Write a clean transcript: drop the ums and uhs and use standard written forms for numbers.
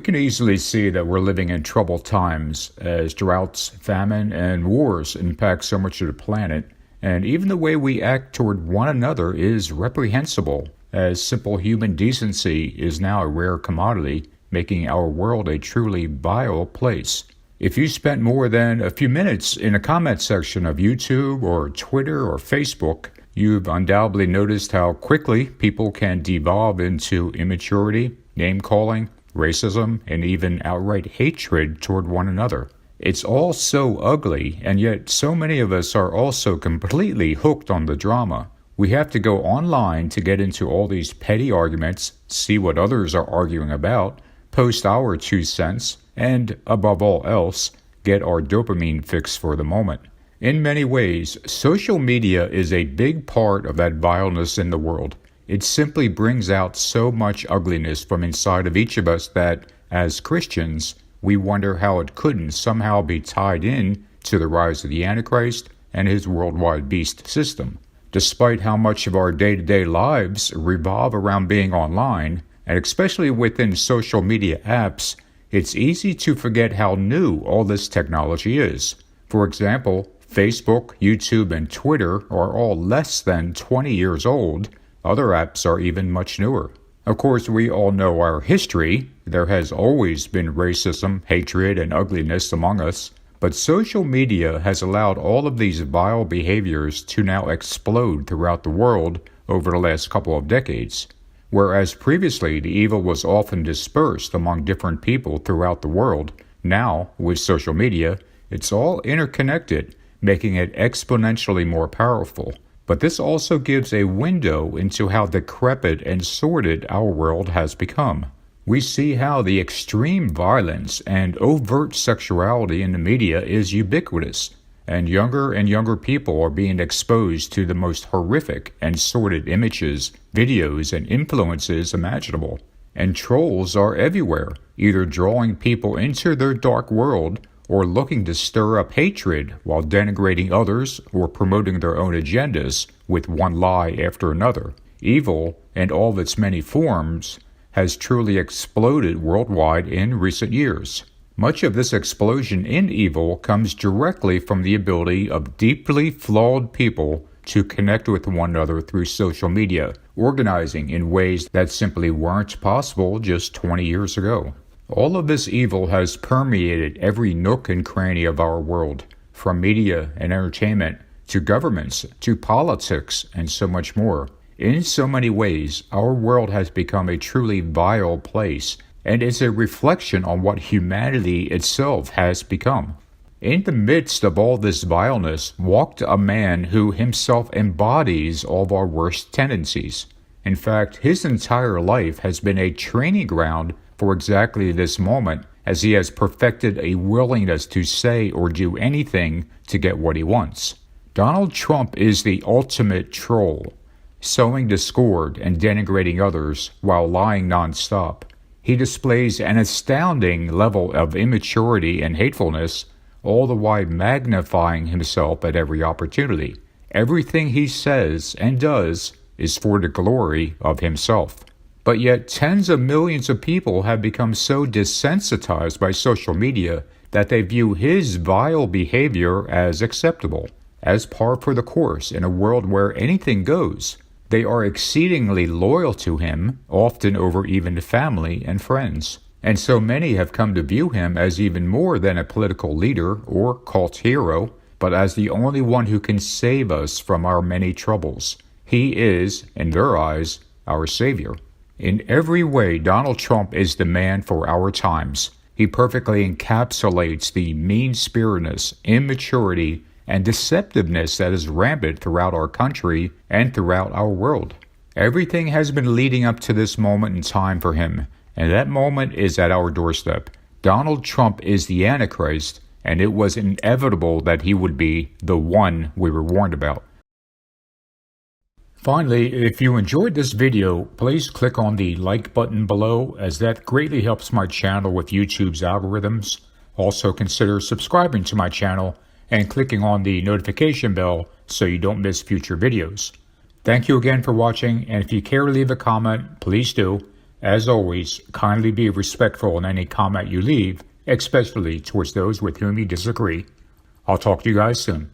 can easily see that we're living in troubled times as droughts, famine, and wars impact so much of the planet, and even the way we act toward one another is reprehensible, as simple human decency is now a rare commodity, making our world a truly vile place. If you spent more than a few minutes in the comment section of YouTube or Twitter or Facebook, you've undoubtedly noticed how quickly people can devolve into immaturity, name-calling, racism, and even outright hatred toward one another. It's all so ugly, and yet so many of us are also completely hooked on the drama. We have to go online to get into all these petty arguments, see what others are arguing about, post our 2 cents, and, above all else, get our dopamine fix for the moment. In many ways, social media is a big part of that vileness in the world. It simply brings out so much ugliness from inside of each of us that, as Christians, we wonder how it couldn't somehow be tied in to the rise of the Antichrist and his worldwide beast system. Despite how much of our day-to-day lives revolve around being online, and especially within social media apps, it's easy to forget how new all this technology is. For example, Facebook, YouTube, and Twitter are all less than 20 years old. Other apps are even much newer. Of course, we all know our history. There has always been racism, hatred, and ugliness among us. But social media has allowed all of these vile behaviors to now explode throughout the world over the last couple of decades. Whereas previously the evil was often dispersed among different people throughout the world, now, with social media, it's all interconnected, making it exponentially more powerful. But this also gives a window into how decrepit and sordid our world has become. We see how the extreme violence and overt sexuality in the media is ubiquitous, and younger people are being exposed to the most horrific and sordid images, videos, and influences imaginable. And trolls are everywhere, either drawing people into their dark world or looking to stir up hatred while denigrating others or promoting their own agendas with one lie after another. Evil, in all of its many forms, has truly exploded worldwide in recent years. Much of this explosion in evil comes directly from the ability of deeply flawed people to connect with one another through social media, organizing in ways that simply weren't possible just 20 years ago. All of this evil has permeated every nook and cranny of our world, from media and entertainment to governments to politics and so much more. In so many ways, our world has become a truly vile place, and it's a reflection on what humanity itself has become. In the midst of all this vileness walked a man who himself embodies all of our worst tendencies. In fact, his entire life has been a training ground for exactly this moment, as he has perfected a willingness to say or do anything to get what he wants. Donald Trump is the ultimate troll, sowing discord and denigrating others while lying nonstop. He displays an astounding level of immaturity and hatefulness, all the while magnifying himself at every opportunity. Everything he says and does is for the glory of himself. But yet tens of millions of people have become so desensitized by social media that they view his vile behavior as acceptable, as par for the course in a world where anything goes. They are exceedingly loyal to him, often over even family and friends. And so many have come to view him as even more than a political leader or cult hero, but as the only one who can save us from our many troubles. He is, in their eyes, our savior. In every way, Donald Trump is the man for our times. He perfectly encapsulates the mean-spiritedness, immaturity, and deceptiveness that is rampant throughout our country and throughout our world. Everything has been leading up to this moment in time for him, and that moment is at our doorstep. Donald Trump is the Antichrist, and it was inevitable that he would be the one we were warned about. Finally, if you enjoyed this video, please click on the like button below, as that greatly helps my channel with YouTube's algorithms. Also consider subscribing to my channel and clicking on the notification bell so you don't miss future videos. Thank you again for watching, and if you care to leave a comment, please do. As always, kindly be respectful in any comment you leave, especially towards those with whom you disagree. I'll talk to you guys soon.